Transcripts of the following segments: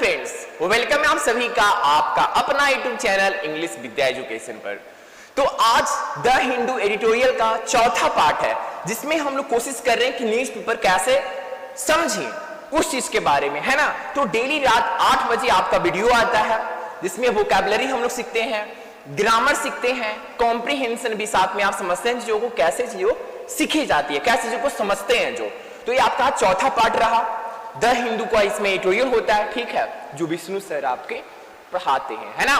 Friends, welcome है आप सभी का आपका अपना यूट्यूब चैनल इंग्लिश विद्या एजुकेशन पर। तो आज द हिंदू एडिटोरियल का चौथा पार्ट है, जिसमें हम लोग कोशिश कर रहे हैं कि न्यूज़पेपर कैसे समझें उस चीज के बारे में, है ना। तो डेली रात 8 बजे आपका वीडियो आता है, जिसमें वोकैबुलरी हम लोग सीखते हैं, ग्रामर सीखते हैं, कॉम्प्रिहेंशन भी साथ में आप समझते हैं चीजों को, कैसे चीजों सीखी जाती है, कैसे चीजों को समझते हैं जो। तो ये आपका चौथा पार्ट रहा। द हिंदू का इसमें एडिटोरियल होता है, ठीक है, जो विष्णु सर आपके पढ़ाते हैं, है ना।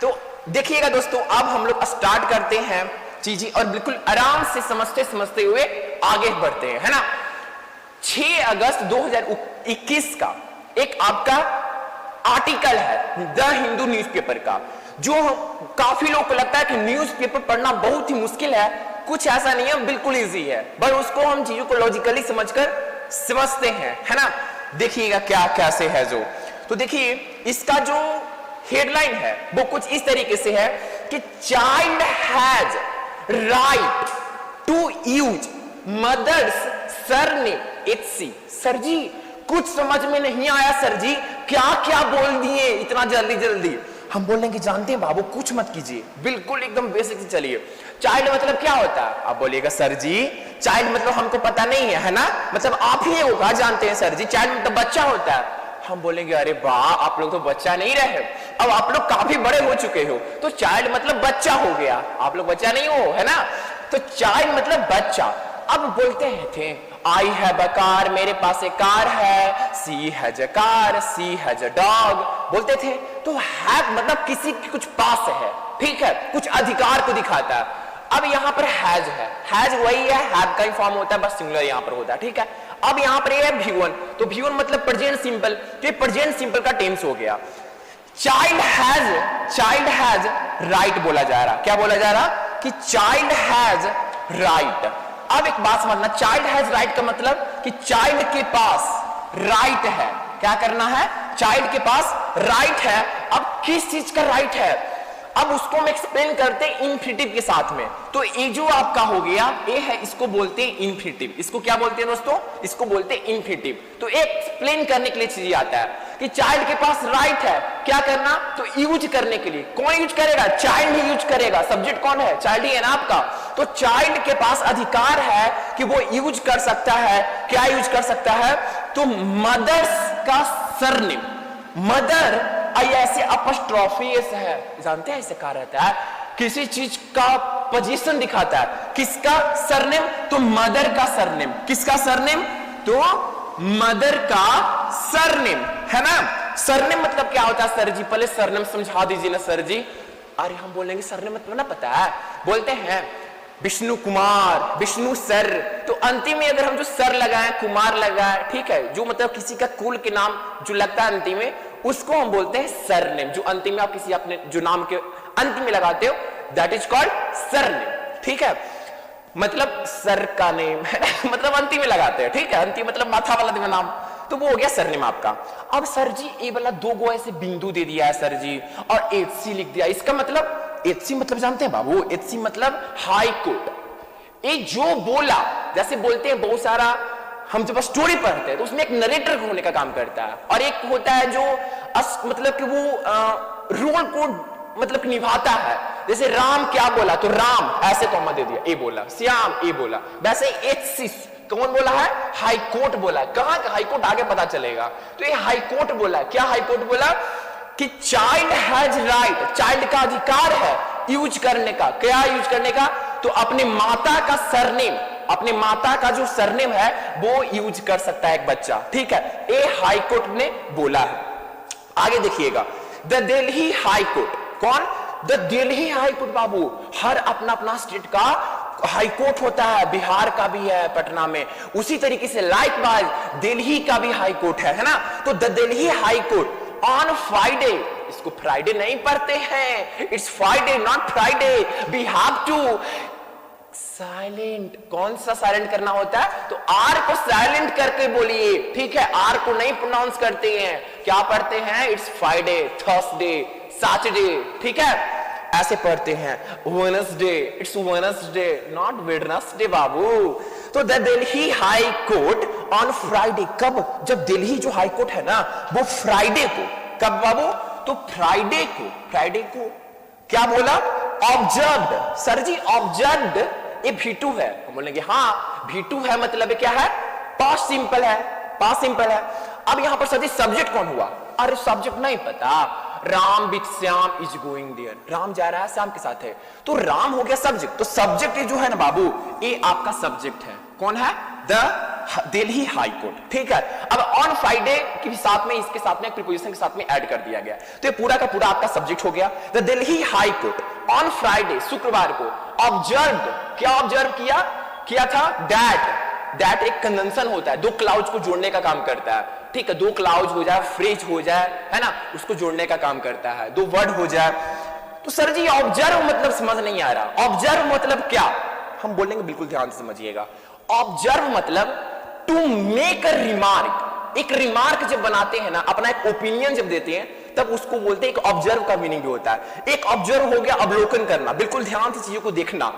तो देखिएगा दोस्तों, अब हम लोग स्टार्ट करते हैं चीजें और बिल्कुल आराम से समझते समझते हुए आगे बढ़ते हैं, है ना। 6 अगस्त 2021 का एक आपका आर्टिकल है द हिंदू न्यूज़पेपर का, जो काफी लोगों को लगता है कि न्यूज़पेपर पढ़ना बहुत ही मुश्किल है। कुछ ऐसा नहीं है, बिल्कुल इजी है, पर उसको हम चीजों को लॉजिकली समझकर समझते हैं, है ना। देखिएगा क्या कैसे है जो। तो देखिए इसका जो हेडलाइन है वो कुछ इस तरीके से है कि child has right to use mother's surname HC. Sir ji कुछ समझ में नहीं आया सर जी, क्या क्या बोल दिए इतना जल्दी जल्दी। हम बोलेंगे कि जानते हैं बाबू, कुछ मत कीजिए, बिल्कुल एकदम बेसिक से चलिए। चाइल्ड मतलब क्या होता है? आप बोलिएगा सर जी चाइल्ड मतलब हमको पता नहीं है ना, मतलब आप ही होगा जानते हैं सर जी, चाइल्ड मतलब बच्चा होता है। हम बोलेंगे अरे वाह, आप लोग तो बच्चा नहीं रहे, अब आप लोग काफी बड़े हो चुके हो, तो चाइल्ड मतलब बच्चा हो गया, आप लोग बच्चा नहीं हो, है ना। तो चाइल्ड मतलब बच्चा। अब बोलते हैं थे आई हैव अ कार, मेरे पास एक कार है, she has a car, she has a dog बोलते थे। तो हैव मतलब किसी के कुछ पास है, ठीक है, कुछ अधिकार को दिखाता है। अब यहाँ पर हैज है, हैज वही है, हैव का ही फॉर्म होता है, बस सिंगुलर यहाँ पर होता है, ठीक है। अब यहाँ पर ये है V1, तो V1 मतलब प्रेजेंट सिंपल, तो ये प्रेजेंट सिंपल का टेंस हो गया। चाइल्ड हैज राइट बोला जा रहा, क्या बोला जा रहा कि चाइल्ड हैज राइट। अब एक बात समझना, चाइल्ड हैज राइट का मतलब कि चाइल्ड के पास राइट है, क्या करना है, चाइल्ड के पास राइट है। अब किस चीज का राइट है, अब उसको हम एक्सप्लेन करते हैं इन्फिनिटिव के साथ में। तो ये जो आपका हो गया ए है, इसको बोलते हैं इन्फिनिटिव। इसको क्या बोलते हैं दोस्तों? इसको बोलते हैं इन्फिनिटिव। तो एक्सप्लेन करने के लिए चीज आता है कि चाइल्ड के पास राइट है, क्या करना, तो यूज करने के लिए। कौन यूज करेगा? चाइल्ड ही यूज करेगा। सब्जेक्ट कौन है? चाइल्ड ही है ना आपका। तो चाइल्ड के पास अधिकार है कि वो यूज कर सकता है, क्या यूज कर सकता है, तो मदर्स का सरनेम। मदर ऐसे अपस्ट्रोफियस है, जानते हैं इसे कहा रहता है, किसी चीज का पोजीशन दिखाता है। किसका सरनेम? तो मदर का सरनेम। किसका सरनेम? तो मदर का सरनेम, है ना। सरनेम मतलब क्या होता है सर जी? पहले सरनेम समझा दीजिए ना सर जी। अरे हम बोलेंगे सरनेम मतलब ना पता है, बोलते हैं विष्णु कुमार, विष्णु सर, तो अंतिम में अगर हम जो सर लगाएं, कुमार लगाएं, ठीक है, जो मतलब किसी का कुल के नाम जो लगता है अंतिम में, उसको हम बोलते हैं सरनेम। जो अंतिम में आप किसी अपने जो नाम के अंतिम में लगाते हो, दैट इज कॉल्ड सरनेम, ठीक है। मतलब सर का नेम है मतलब अंतिम में लगाते हैं, ठीक है, अंतिम मतलब माथा वाला नाम, तो वो हो गया सरनेम आपका। अब सर जी ए वाला 2 गो ऐसे बिंदु दे दिया है सर जी, और एचसी लिख दिया। इसका मतलब एचसी मतलब जानते हैं बाबू? एचसी मतलब हाई कोर्ट। ये जो बोला, जैसे बोलते हैं बहुत सारा, हम जब स्टोरी पढ़ते हैं तो उसमें एक नरेटर होने का काम करता है, और एक होता है जो मतलब कि वो रोल को मतलब कि निभाता है। जैसे राम क्या बोला, तो राम ऐसे कॉमा दे दिया, ए बोला, श्याम ए बोला। वैसे एचसी कौन बोला है? हाई कोर्ट बोला। कहां का हाई कोर्ट आगे पता चलेगा। तो ये हाई कोर्ट बोला। क्या हाई कोर्ट बोला कि चाइल्ड हैज राइट, चाइल्ड का अधिकार है यूज करने का। क्या यूज करने का? तो अपने माता का सरनेम, अपने माता का जो सरनेम है वो यूज कर सकता है एक बच्चा, ठीक है। ये हाई कोर्ट ने बोला है। आगे देखिएगा, द दिल्ली हाई कोर्ट। कौन? द दिल्ली हाई कोर्ट बाबू। हर अपना अपना स्टेट का हाई कोर्ट होता है, बिहार का भी है पटना में, उसी तरीके से लाइकवाइज दिल्ली का भी हाई कोर्ट है ना। तो the Delhi high court on Friday, इसको फ्राइडे नहीं पढ़ते हैं, it's Friday not Friday, we have to silent. कौन सा साइलेंट करना होता है? तो आर को साइलेंट करके बोलिए, ठीक है, आर को नहीं प्रोनाउंस करते हैं। क्या पढ़ते हैं? इट्स फ्राइडे, थर्सडे, सैटरडे, ठीक है, ऐसे पढ़ते हैं। Wednesday, it's Wednesday not Wednesday बाबू। तो the Delhi high court on Friday, कब? जब दिल्ली जो हाई कोर्ट है ना वो फ्राइडे को कब बाबू? तो फ्राइडे को क्या बोला? ऑब्जर्व्ड। सर जी ऑब्जर्व्ड ये V2 है। हम बोलेंगे हाँ V2 है, मतलब क्या है? पास्ट सिंपल है, पास्ट सिंपल है। अब यहां पर सर जी सब्जेक्ट कौन हुआ? अरे सब्जेक्ट नहीं पता। Ram with Shyam is going there, Ram जा रहा है श्याम के साथ है, तो राम हो गया सब्जेक्ट। तो सब्जेक्ट जो है ना बाबू, ये आपका सब्जेक्ट है। कौन है? द दिल्ली हाई कोर्ट, ठीक है। अब ऑन फ्राइडे के साथ में, इसके साथ में प्रीपोजिशन के साथ में ऐड कर दिया गया, तो ये पूरा का पूरा आपका सब्जेक्ट हो गया। The Delhi high court on Friday, शुक्रवार को, ऑब्जर्व, क्या ऑब्जर्व किया था? दैट एक कंजंक्शन होता है, दो क्लाउड्स को जोड़ने का काम करता है, ठीक है। दो क्लाउड्स हो जाए, फ्रेज हो जाए, है ना, उसको जोड़ने का काम करता है, दो वर्ड हो जाए। तो सर जी ऑब्जर्व मतलब समझ नहीं आ रहा। ऑब्जर्व मतलब क्या? हम बोलेंगे, बिल्कुल ध्यान से समझिएगा। ऑब्जर्व मतलब टू मेक अ रिमार्क। एक रिमार्क जब बनाते हैं ना, अपना एक ओपिनियन जब देते हैं, तब उसको बोलते हैं। एक ऑब्जर्व का मीनिंग भी होता है। एक ऑब्जर्व हो गया अवलोकन करना, बिल्कुल ध्यान से चीजों को देखना,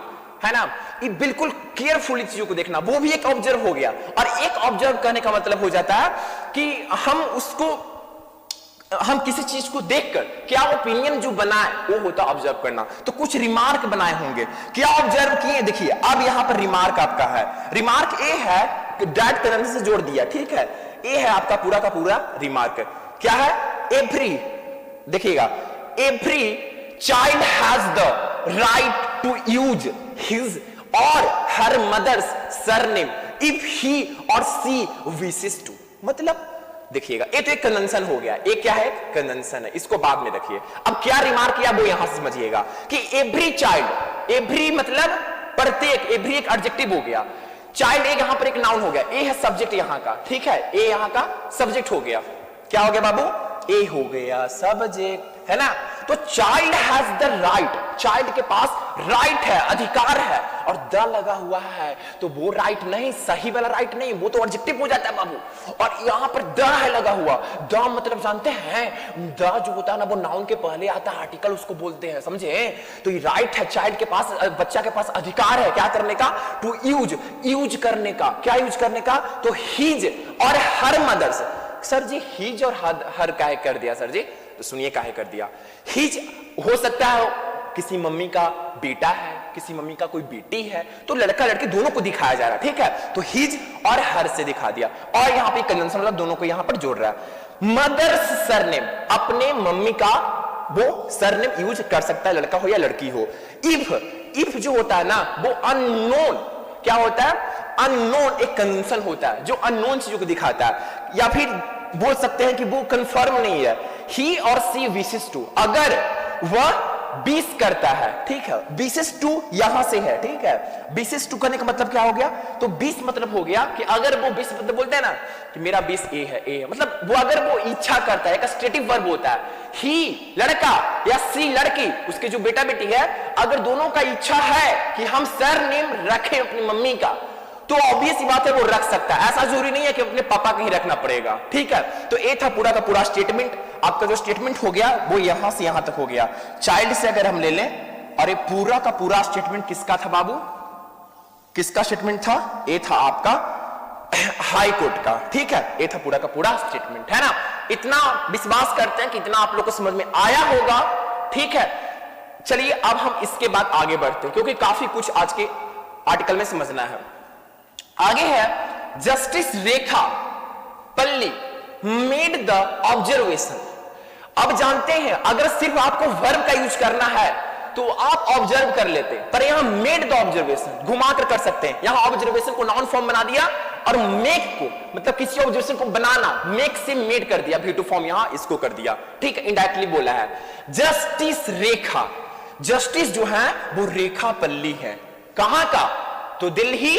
है ना, ये बिल्कुल केयरफुली चीजों को देखना, वो भी एक ऑब्जर्व हो गया। और एक ऑब्जर्व करने का मतलब हो जाता है कि हम किसी चीज को देखकर क्या ओपिनियन जो बनाए, वो होता ऑब्जर्व करना। तो कुछ रिमार्क बनाए होंगे, क्या ऑब्जर्व किए? देखिए अब यहां पर रिमार्क आपका है, रिमार्क ए है कि डैट कंजंक्शन से जोड़ दिया, ठीक है। ए है आपका पूरा का पूरा रिमार्क। क्या है? एवरी, देखिएगा, every child has the right to use his or her mother's surname if he or she wishes to. मतलब देखिएगा, ये तो एक कंजंक्शन हो गया। ये क्या है? कंजंक्शन है, इसको बाद में रखिए। अब क्या रिमार्क किया वो यहां से समझिएगा कि एवरी चाइल्ड, एवरी मतलब प्रत्येक, एवरी एक एडजेक्टिव हो गया, चाइल्ड एक यहां पर एक नाउन हो गया, ए है सब्जेक्ट यहां का, ठीक है। ए यहां का सब्जेक्ट हो गया। क्या हो गया बाबू? ए हो गया सब्जेक्ट, है ना। तो child has the right, child के पास राइट है, अधिकार है, और द लगा हुआ है, तो वो राइट नहीं, सही वाला राइट नहीं, वो तो एडजेक्टिव हो जाता है बाबू। और यहां पर द है लगा हुआ। द मतलब जानते हैं, द जो होता है ना, वो नाउन के पहले आता है, आर्टिकल उसको बोलते हैं, समझे। तो ये राइट है, चाइल्ड के पास, बच्चा के पास अधिकार है क्या करने का? टू यूज करने का। क्या यूज करने का? तो his or her mother's. Sir ji his or हर काहे कर दिया सर जी? तो सुनिए काहे कर दिया। हिज हो सकता है किसी मम्मी का बेटा है, किसी मम्मी का कोई बेटी है, तो लड़का लड़की दोनों को दिखाया जा रहा है, ठीक है। तो हिज और हर से दिखा दिया, और यहां पे कंजंक्शन मतलब दोनों को यहां पर जोड़ रहा है। मदर्स सरनेम, अपने मम्मी का वो सरनेम यूज कर सकता है, लड़का हो या लड़की हो। इफ जो होता है ना, वो अननोन, क्या होता है? अननोन एक कंजंक्शन होता है जो अननोन चीजों को दिखाता है, या फिर बोल सकते हैं कि वो कंफर्म नहीं है। ही और सी विशेस टू, अगर वह विश करता है, ठीक है। विशेस टू यहां से है, ठीक है। विशेस टू करने का मतलब क्या हो गया? तो विश मतलब हो गया कि अगर वो विश मतलब बोलते हैं ना कि मेरा विश ए है, मतलब वो अगर वो इच्छा करता है, एक स्टेटिव वर्ब होता है। ही लड़का या सी लड़की, उसके जो बेटा बेटी है, अगर दोनों का इच्छा है कि हम सरनेम रखें अपनी मम्मी का, तो ऑब्वियस ही बात है वो रख सकता है। ऐसा जरूरी नहीं है कि अपने पापा का ही रखना पड़ेगा, ठीक है। तो ये था पूरा का पूरा स्टेटमेंट। आपका जो स्टेटमेंट हो गया वो यहां से यहां तक हो गया। चाइल्ड से अगर हम ले लें, और ये पूरा का पूरा स्टेटमेंट किसका था बाबू? किसका स्टेटमेंट था? ये था आपका हाई कोर्ट का, ठीक है। ये था पूरा का पूरा स्टेटमेंट, है ना। इतना विश्वास करते हैं कि इतना आप लोग को समझ में आया होगा, ठीक है। चलिए अब हम इसके बाद आगे बढ़ते हैं, क्योंकि काफी कुछ आज के आर्टिकल में समझना है। आगे है जस्टिस रेखा पल्ली मेड द ऑब्जर्वेशन। अब जानते हैं, अगर सिर्फ आपको वर्ब का यूज करना है तो आप ऑब्जर्व कर लेते, पर यहां मेड द ऑब्जर्वेशन घुमा कर सकते हैं। यहां ऑब्जर्वेशन को नाउन फॉर्म बना दिया, और मेक को मतलब किसी ऑब्जर्वेशन को बनाना, मेक से मेड कर दिया, V2 फॉर्म यहां इसको कर दिया, ठीक है। इनडायरेक्टली बोला है जस्टिस रेखा। जस्टिस जो है वो रेखा पल्ली है, कहां का? तो दिल्ली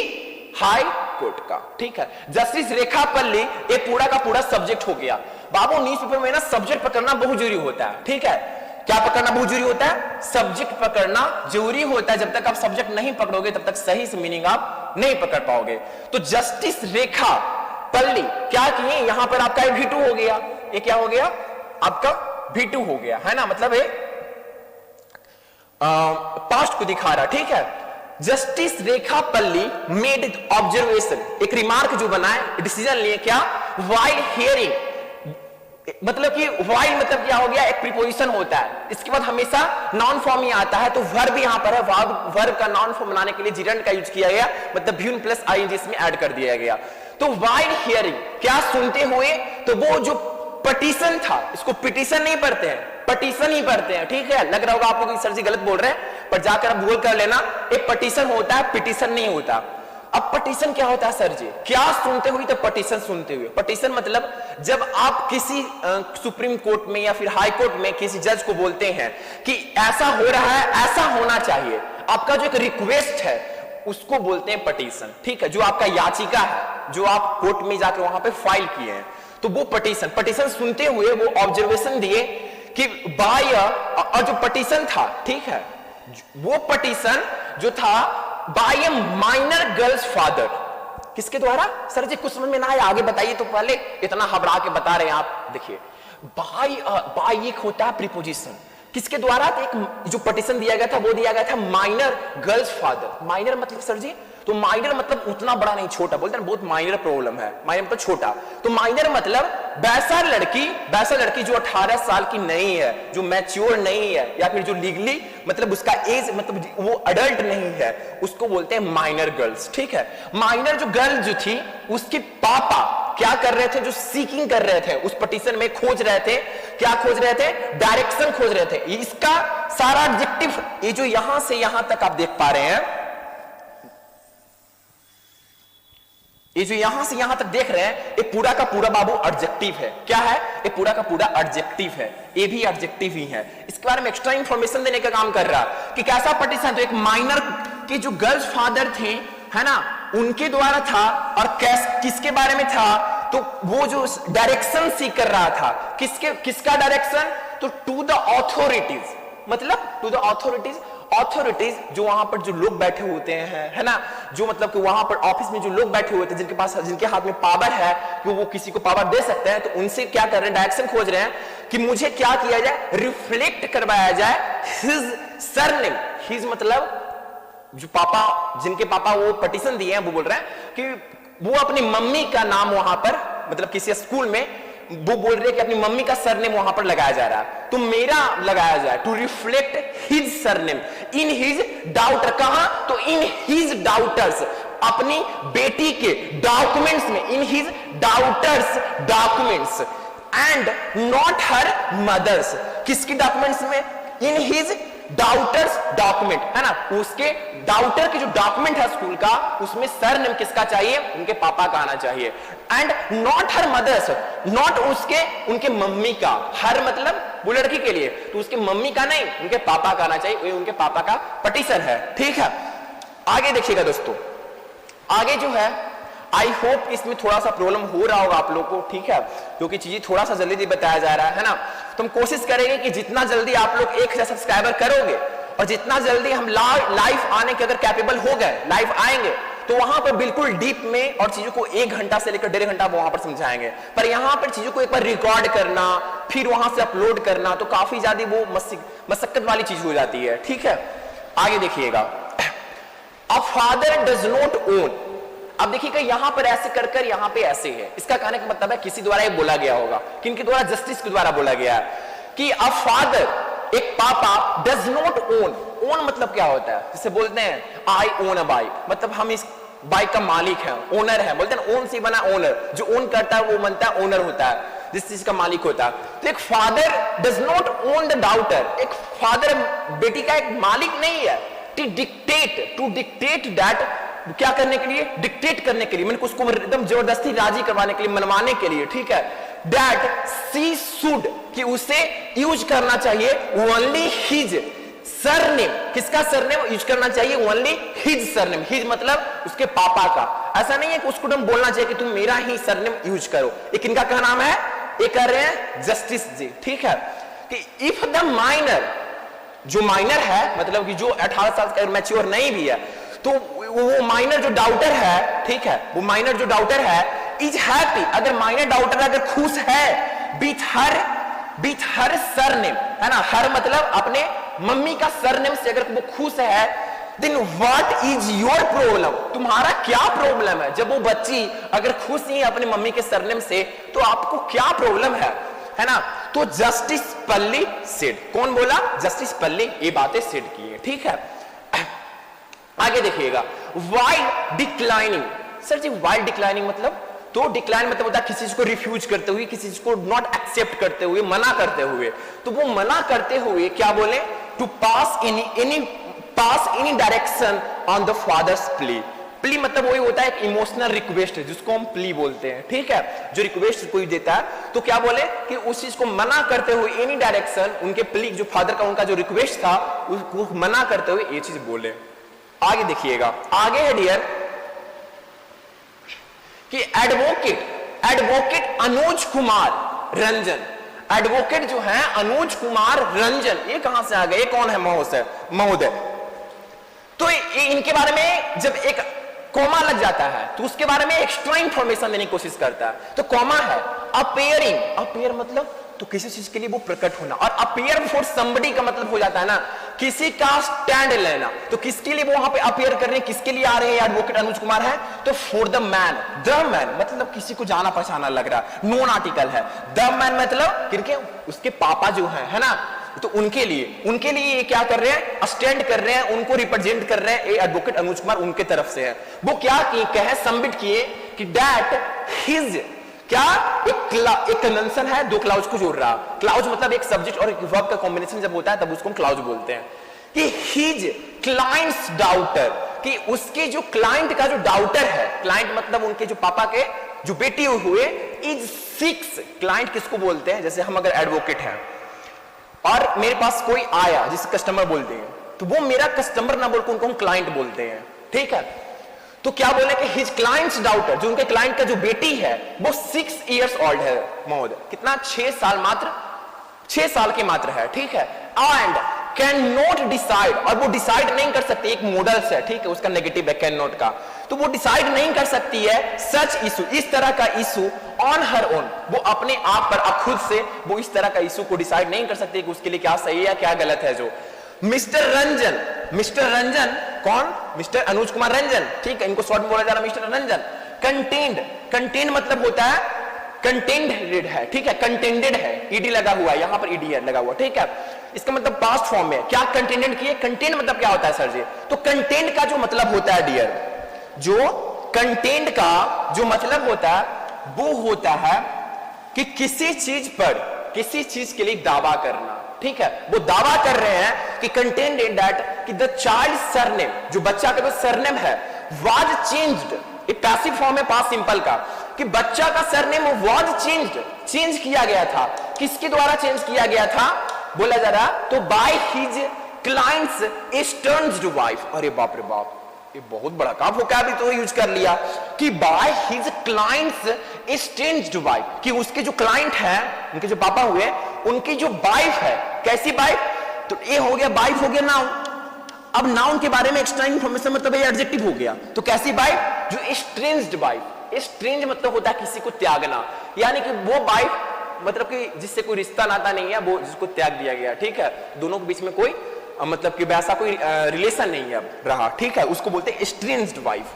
हाई कोर्ट का, ठीक है। जस्टिस रेखा पल्ली ये पूरा का पूरा सब्जेक्ट हो गया। बाबू न्यूज़पेपर में ना सब्जेक्ट पकड़ना बहुत जरूरी होता है, ठीक है। क्या पकड़ना बहुत जरूरी होता है? सब्जेक्ट पकड़ना जरूरी होता है। जब तक आप सब्जेक्ट नहीं पकड़ोगे तब तक सही से मीनिंग आप नहीं पकड़ पाओगे। तो जस्टिस रेखा पल्ली क्या किए? यहां पर आपका V2 हो गया, ये क्या हो गया? आपका V2 हो गया, है ना, मतलब ये पास्ट को दिखा रहा, ठीक है। जस्टिस रेखा पल्ली मेड ऑब्जर्वेशन, एक रिमार्क जो बनाए, डिसीजन लिए, क्या? वाइल हियरिंग मतलब कि while मतलब क्या हो गया, एक प्रीपोजिशन होता है, इसके बाद हमेशा नॉन फॉर्म ही आता है, तो वर्ब यहां पर है, वर्ब का नॉन फॉर्म बनाने के लिए जिरंड का यूज किया गया, मतलब व्यून प्लस आईएनजी इसमें ऐड कर दिया गया। तो while hearing, क्या सुनते हुए, तो वो जो पटिशन था, इसको पिटिशन नहीं पढ़ते हैं, पटिशन ही पढ़ते हैं, ठीक है। लग रहा होगा आप लोग सर जी गलत बोल रहे हैं, पर जाकर आप गूगल कर लेना, एक पटिशन होता है, पिटिशन नहीं होता। अब पटिशन क्या होता है सर जी, क्या सुनते हुए, तो पटिशन सुनते हुए। पटिशन मतलब जब आप किसी सुप्रीम कोर्ट में या फिर हाई कोर्ट में किसी जज को बोलते हैं कि ऐसा हो रहा है, ऐसा होना चाहिए, आपका जो एक रिक्वेस्ट है उसको बोलते हैं पटिशन, ठीक है। जो आपका याचिका है, जो आप कोर्ट में जाकर वहां पे फाइल किए हैं, तो वो पटिशन। पटिशन सुनते हुए वो ऑब्जर्वेशन दिए कि बाय, और जो पटिशन था, ठीक है, वो पटिशन जो था by a minor girl's father, किसके द्वारा सर जी, कुछ समझ में ना आया, आगे बताइए। तो पहले इतना घबरा के बता रहे हैं आप, देखिए बाय एक होता है प्रीपोजिशन, किसके द्वारा, तो एक जो पटिशन दिया गया था वो दिया गया था माइनर गर्ल्स फादर। माइनर मतलब सर जी, तो माइनर मतलब उतना बड़ा नहीं, छोटा, बोलते हैं बहुत माइनर प्रॉब्लम है, माइनर मतलब छोटा, तो माइनर मतलब वैसा लड़की जो 18 साल की नहीं है, जो मैच्योर नहीं है, या फिर जो लीगली मतलब उसका एज मतलब वो अडल्ट नहीं है, उसको बोलते हैं माइनर गर्ल्स, ठीक है। माइनर जो गर्ल जो थी, उसके पापा क्या कर रहे थे, जो सीकिंग कर रहे थे उस पटिशन में, खोज रहे थे, क्या खोज रहे थे, डायरेक्शन खोज रहे थे। इसका सारा एडजेक्टिव, ये जो यहां से यहां तक आप देख पा रहे हैं, ये जो यहां से यहां तक देख रहे हैं, ये पूरा का पूरा बाबू एडजेक्टिव है। क्या है, ये पूरा का पूरा एडजेक्टिव है, ये भी एडजेक्टिव ही है। इसके बारे में एक्स्ट्रा इंफॉर्मेशन देने का काम कर रहा कि कैसा पटिशन, तो एक माइनर के जो गर्ल्स फादर थे, है ना, उनके द्वारा था, और किसके बारे में था, तो वो जो डायरेक्शन सीख कर रहा था, किसका डायरेक्शन, तो टू द ऑथोरिटीज, मतलब टू द ऑथोरिटीज जो वहां पर जो लोग बैठे होते हैं, है ना, जो मतलब कि वहां पर ऑफिस में जो लोग बैठे होते हैं, जिनके हाथ में पावर है कि वो किसी को पावर दे सकते हैं, तो उनसे क्या कर रहे हैं, डायरेक्शन खोज रहे हैं कि मुझे क्या किया जाए, रिफ्लेक्ट करवाया जाए हिज सरनेम। हिज मतलब जो पापा, जिनके पापा वो पटिशन दिए हैं, वो बोल रहे हैं कि वो अपनी मम्मी का नाम वहां पर, मतलब किसी स्कूल में वो बोल रहे हैं कि अपनी मम्मी का सरनेम वहां पर लगाया जा रहा है, तो मेरा लगाया जाए, to reflect his surname in his daughter. कहां, तो इन हिज डाउटर्स, अपनी बेटी के डॉक्यूमेंट्स में, in his daughter's documents, and not her mother's, किसकी डॉक्यूमेंट्स में, इन हिज डाउटर्स डॉक्यूमेंट, है ना, उसके डाउटर के जो डॉक्यूमेंट है स्कूल का, उसमें सरनेम किसका चाहिए, उनके पापा का आना चाहिए। And not her mother's, not उनके मम्मी का, हर मतलब वो लड़की के लिए, तो उसके मम्मी का नहीं, उनके पापा का आना चाहिए, वो उनके पापा का पटिशन है, ठीक है। आगे देखिएगा दोस्तों, आगे जो है, आई होप इसमें थोड़ा सा प्रॉब्लम हो रहा होगा आप लोग को, ठीक है, क्योंकि चीजें थोड़ा सा जल्दी बताया जा रहा है ना, तो हम कोशिश करेंगे कि जितना जल्दी आप लोग 1000 सब्सक्राइबर करोगे, और जितना जल्दी हम लाइव आने के अगर कैपेबल हो गए, लाइव आएंगे, तो वहां पर बिल्कुल डीप में और चीजों को 1 घंटा से लेकर 1.5 घंटा वहां पर समझाएंगे। पर यहां पर चीजों को एक बार रिकॉर्ड करना, फिर वहां से अपलोड करना, तो काफी ज्यादा वो मशक्कत वाली चीज हो जाती है, ठीक है। आगे देखिएगा, a father does not own. अब देखिएगा यहां पर ऐसे कर यहां पे ऐसे है, इसका कहने का मतलब है किसी द्वारा ये बोला गया होगा, किनके द्वारा, जस्टिस के द्वारा बोला गया है कि अ फादर, एक पापा, डज नॉट ओन। ओन मतलब क्या होता है, जिसे बोलते हैं आई ओन अ बाइक, मतलब हम इस बाइक का मालिक है, ओनर है, बोलते हैं ओन से बना ओनर, जो ओन करता है वो बनता है ओनर होता है, जिस चीज का मालिक होता है। तो एक father does not own the daughter, एक फादर बेटी का एक मालिक नहीं है, टू डिक्टेट दैट, क्या करने के लिए, डिक्टेट करने के लिए, मैंने उसको एकदम जबरदस्ती राजी करवाने के लिए, मनवाने के लिए, ठीक है। दैट सी शुड, कि उसे यूज करना चाहिए ओनली हिज सरनेम, किसका सरनेम यूज करना चाहिए, ओनली हिज सरनेम। हिज मतलब उसके पापा का, ऐसा नहीं है कि उसको तुम बोलना चाहिए कि तुम मेरा ही सरनेम यूज करो। एक इनका क्या नाम है, ये कर रहे हैं जस्टिस जी, ठीक है, कि इफ द माइनर, जो माइनर है मतलब कि जो 18 साल का मैच्योर नहीं भी है, तो वो माइनर जो डाउटर है, ठीक है, वो माइनर जो डाउटर है इज हैप्पी, अगर माइनर डाउटर अगर खुश है विथ हर सरनेम, है ना, हर मतलब अपने मम्मी का सरनेम से अगर वो खुश है, then what is your problem, तुम्हारा क्या प्रॉब्लम है। जब वो बच्ची अगर खुश नहीं है अपनी मम्मी के सरनेम से, तो आपको क्या प्रॉब्लम है। है ना। तो जस्टिस पल्ली सेड, कौन बोला? जस्टिस पल्ली ये बातें सेड की है, ठीक है। आगे देखिएगा, वाइल डिक्लाइनिंग। सर जी वाइल डिक्लाइनिंग मतलब? तो डिक्लाइन मतलब होता है किसी चीज को रिफ्यूज करते हुए, किसी चीज को नॉट एक्सेप्ट करते हुए, मना करते हुए। तो वो मना करते हुए क्या बोले? To pass any direction on the father's plea. Plea मतलब वही होता है एक इमोशनल रिक्वेस्ट जिसको हम प्ली बोलते हैं, ठीक है। जो रिक्वेस्ट कोई देता है तो क्या बोले कि उस चीज को मना करते हुए एनी डायरेक्शन, उनके प्ली जो फादर का उनका जो रिक्वेस्ट था उसको मना करते हुए ये चीज बोले। आगे देखिएगा, आगे है डियर कि एडवोकेट अनुज कुमार रंजन। एडवोकेट जो है अनुज कुमार रंजन, ये कहां से आ गए? ये कौन है महोदय? तो इनके बारे में जब एक कॉमा लग जाता है तो उसके बारे में एक्स्ट्रा इंफॉर्मेशन देने की कोशिश करता है। तो कॉमा है अपेयरिंग, अपेयर मतलब तो किसी चीज के लिए वो प्रकट होना, और अपेयर बिफोर समबडी का मतलब हो जाता है ना किसी का स्टैंड लेना। तो किसके लिए वो वहां पे अपेयर कर रहे हैं, किसके लिए आ रहे हैं? एडवोकेट अनुज कुमार है तो फॉर द मैन मतलब किसी को जाना पहचाना लग रहा है, नोन आर्टिकल है। द मैन मतलब क्योंकि उसके पापा जो है ना, तो उनके लिए ये क्या कर रहे हैं? स्टैंड कर रहे हैं, उनको रिप्रेजेंट कर रहे हैं। ये एडवोकेट अनुज कुमार उनके तरफ से है। वो क्या कहे? सबमिट किए कि दैट हिज क्या एक कन्वेंशन है, दो क्लाउज को जोड़ रहा। क्लाउज मतलब एक सब्जेक्ट और एक वर्ब का कॉम्बिनेशन जब होता है तब उसको हम क्लाउज बोलते हैं। कि हिज क्लाइंट्स डाउटर, कि उसके जो क्लाइंट का जो डाउटर है, क्लाइंट मतलब उनके जो पापा के जो बेटी हुए, इज 6। क्लाइंट किसको बोलते हैं? जैसे हम अगर एडवोकेट हैं और मेरे पास कोई आया जिसे कस्टमर बोलते हैं, तो वो मेरा कस्टमर ना बोलकर उनको हम क्लाइंट बोलते हैं, ठीक है। तो क्या बोले कि हिज क्लाइंट्स डाउटर, जो उनके क्लाइंट का जो बेटी है वो 6 years old है महोदय। कितना? 6 साल की मात्र है, ठीक है। एंड कैन नॉट डिसाइड, और वो डिसाइड नहीं कर सकती, एक मॉडल्स है, ठीक है, उसका नेगेटिव है कैन नॉट का, तो वो डिसाइड नहीं कर सकती है सच इशू, इस तरह का इशू ऑन हर ओन, वो अपने आप पर खुद से वो इस तरह का इशू को डिसाइड नहीं कर सकती कि उसके लिए क्या सही है क्या गलत है। जो मिस्टर रंजन कौन? मिस्टर अनुज कुमार रंजन, ठीक है, इनको शॉर्ट में बोला जा रहा है मिस्टर रंजन। कंटेंड मतलब होता है कंटेंडेड है, ठीक है, कंटेंडेड है, ईडी लगा हुआ है, यहां पर ईडी लगा हुआ, ठीक है। इसका मतलब पास्ट फॉर्म में क्या कंटेंडेड किए? कंटेंट मतलब क्या होता है सर जी? तो कंटेंट का जो मतलब होता है डियर, जो कंटेंट का जो मतलब होता है वो होता है कि किसी चीज पर, किसी चीज के लिए दावा करना, ठीक है। वो दावा कर रहे हैं कि कंटेंट इन दैट कि द चाइल्ड सरनेम, जो बच्चा का जो सरनेम है, वाज चेंज्ड, ये पैसिव फॉर्म है पास्ट सिंपल का, कि बच्चा का सरनेम वाज चेंज्ड, चेंज किया गया था। किसके द्वारा चेंज किया गया था बोला जा रहा? तो बाय हिज क्लाइंट्स एस्टर्न्स्ड वाइफ। अरे बाप रे बाप, ये बहुत बड़ा काम हो, क्या भी तो यूज कर लिया कि बाय हिज क्लाइंट्स एस्टर्न्स्ड वाइफ, कि उसके जो क्लाइंट है, उनके जो पापा हुए, उनकी जो वाइफ है, कैसी वाइफ? तो ये हो गया वाइफ, हो गया नाउन। अब नाउन के बारे में एक्स्ट्रा इंफॉर्मेशन मतलब ये एडजेक्टिव हो गया। तो कैसी वाइफ? जो एस्ट्रेंज्ड वाइफ। एस्ट्रेंज मतलब होता है किसी को त्यागना, यानी कि वो वाइफ मतलब कि जिससे कोई रिश्ता नाता नहीं है, वो जिसको त्याग दिया गया, ठीक है, दोनों के बीच में कोई मतलब कि वैसा कोई रिलेशन नहीं है रहा, ठीक है, उसको बोलते हैं एस्ट्रेंज्ड वाइफ।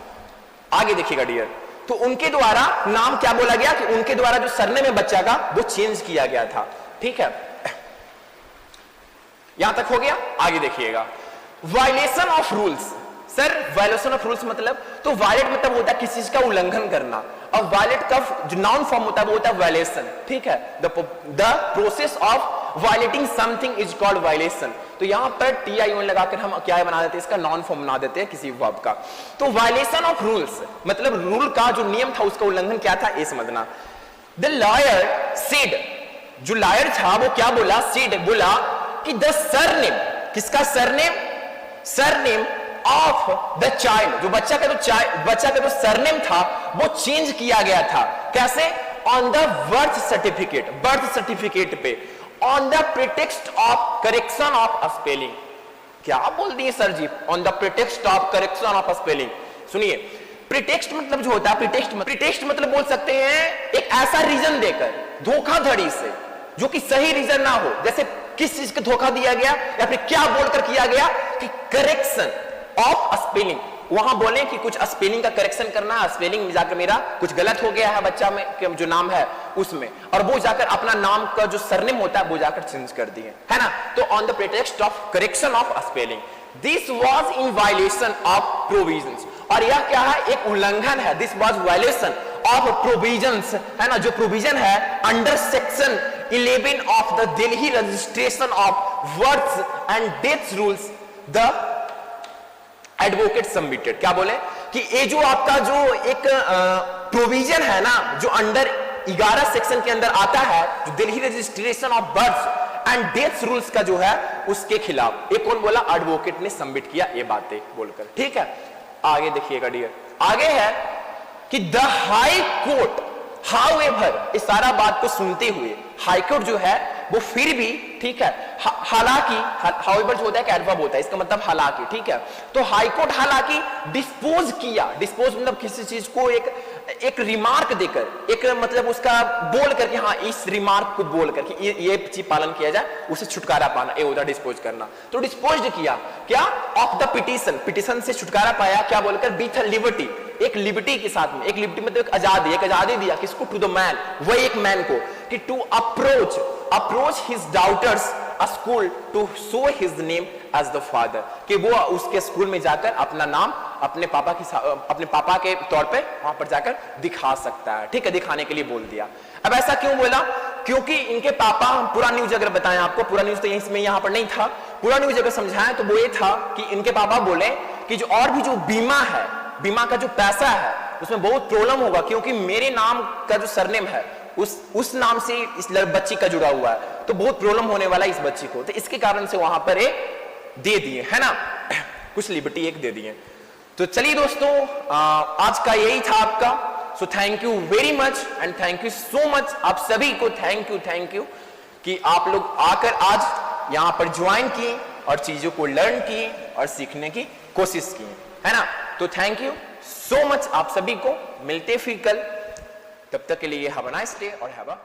आगे देखिएगा डियर, तो उनके द्वारा नाम क्या बोला गया? कि उनके द्वारा जो सरनेम है बच्चा का वो चेंज किया गया था, ठीक है। यहां तक हो गया। आगे देखिएगा, violation of rules. Sir violation of rules मतलब? तो वायलेट मतलब होता है किसी चीज का उल्लंघन करना, और वायलेट का जो नाउन फॉर्म होता है वो होता है वायलेशन, ठीक है। The process of violating something is called violation. तो यहां पर TION लगाकर हम क्या बना देते हैं? इसका नॉन फॉर्म बना देते हैं किसी वर्ब का। तो वायलेशन ऑफ रूल्स मतलब रूल का जो नियम था उसका उल्लंघन क्या था ये समझना। द लॉयर सेड, जो लॉयर था वो क्या बोला? सेड बोला कि द सरनेम, किसका surname? Surname of the child, जो बच्चा का जो सरनेम था वो चेंज किया गया था। कैसे? ऑन द बर्थ सर्टिफिकेट पे, on the pretext of correction of spelling. क्या बोल दिए sir ji? On the pretext of correction of spelling. सुनिए, प्रिटेक्स्ट मतलब जो होता है, प्रिटेक्स्ट मतलब बोल सकते हैं एक ऐसा रीजन देकर, धोखाधड़ी से, जो कि सही रीजन ना हो। जैसे किस चीज का धोखा दिया गया या फिर क्या बोलकर किया गया? कि करेक्शन ऑफ स्पेलिंग, वहां बोले कि कुछ स्पेलिंग का करेक्शन करना है, स्पेलिंग में जाकर मेरा कुछ गलत हो गया है बच्चा में जो नाम है उसमें, और वो जाकर अपना नाम का जो सरनेम होता है वो जाकर चेंज कर दिए, है ना। तो on the pretext of correction of spelling, this was in violation of provisions, और यह क्या है, एक उल्लंघन है। This was violation of provisions, है ना, जो प्रोविजन है under section 11 of the Delhi registration of births and deaths rules the advocate submitted. क्या बोले कि ये जो आपका जो एक प्रोविजन है ना, जो अंडर 11 सेक्शन के अंदर आता है, जो Delhi registration of births and deaths rules का जो है उसके खिलाफ, एक कौन बोला, एडवोकेट ने सबमिट किया ये बातें बोलकर। ठीक है, आगे देखिएगा डियर, आगे है कि द हाई कोर्ट हाउएवर, इस सारा बात को सुनते हुए हाई कोर्ट जो है वो फिर भी, ठीक है, हालांकि, हाउएवर जो होता है एक एडवर्ब होता है, इसका मतलब हालांकि, ठीक है। तो हाई कोर्ट हालांकि डिस्पोज किया, डिस्पोज मतलब किसी चीज को एक रिमार्क देकर, एक मतलब उसका बोल करके, हाँ इस रिमार्क को बोल करके ये चीज पालन किया जाए, उसे छुटकारा पाना, ये होता डिस्पोज करना। तो डिस्पोज किया क्या, ऑफ द पिटिशन, पिटिशन से छुटकारा पाया, क्या बोलकर, विथ लिबर्टी, एक लिबर्टी के साथ में, एक लिबर्टी मतलब एक आजादी, एक आजादी दिया किसको, टू द मैन, वही एक मैन को, कि to approach his daughter's school to show his name as the father, कि वो उसके स्कूल में जाकर अपना नाम अपने पापा के तौर पे वहां पर जाकर दिखा सकता है। ठीक है, दिखाने के लिए बोल दिया। अब ऐसा क्यों बोला, क्योंकि इनके पापा, पूरा न्यूज अगर बताएं आपको, पूरा न्यूज तो इसमें यहाँ पर नहीं था, पूरा न्यूज अगर समझाएं तो वो ये था कि इनके पापा बोले कि जो और भी जो बीमा है, बीमा का जो पैसा है उसमें बहुत प्रॉब्लम होगा, क्योंकि मेरे नाम का जो सरनेम है उस नाम से इस बच्ची का जुड़ा हुआ है, तो बहुत प्रॉब्लम होने वाला है इस बच्ची को, तो इसके कारण से वहां पर एक दे दिए, है ना, कुछ लिबर्टी एक दे दिए। तो चलिए दोस्तों, आज का यही था आपका। So thank you very much and thank you so much, आप सभी को थैंक यू कि आप लोग आकर आज यहां पर ज्वाइन किए और चीजों को लर्न किए और सीखने की कोशिश की, है ना। तो थैंक यू सो मच आप सभी को, मिलते फिर कल, तब तक के लिए हैव अ नाइस डे और हैव अ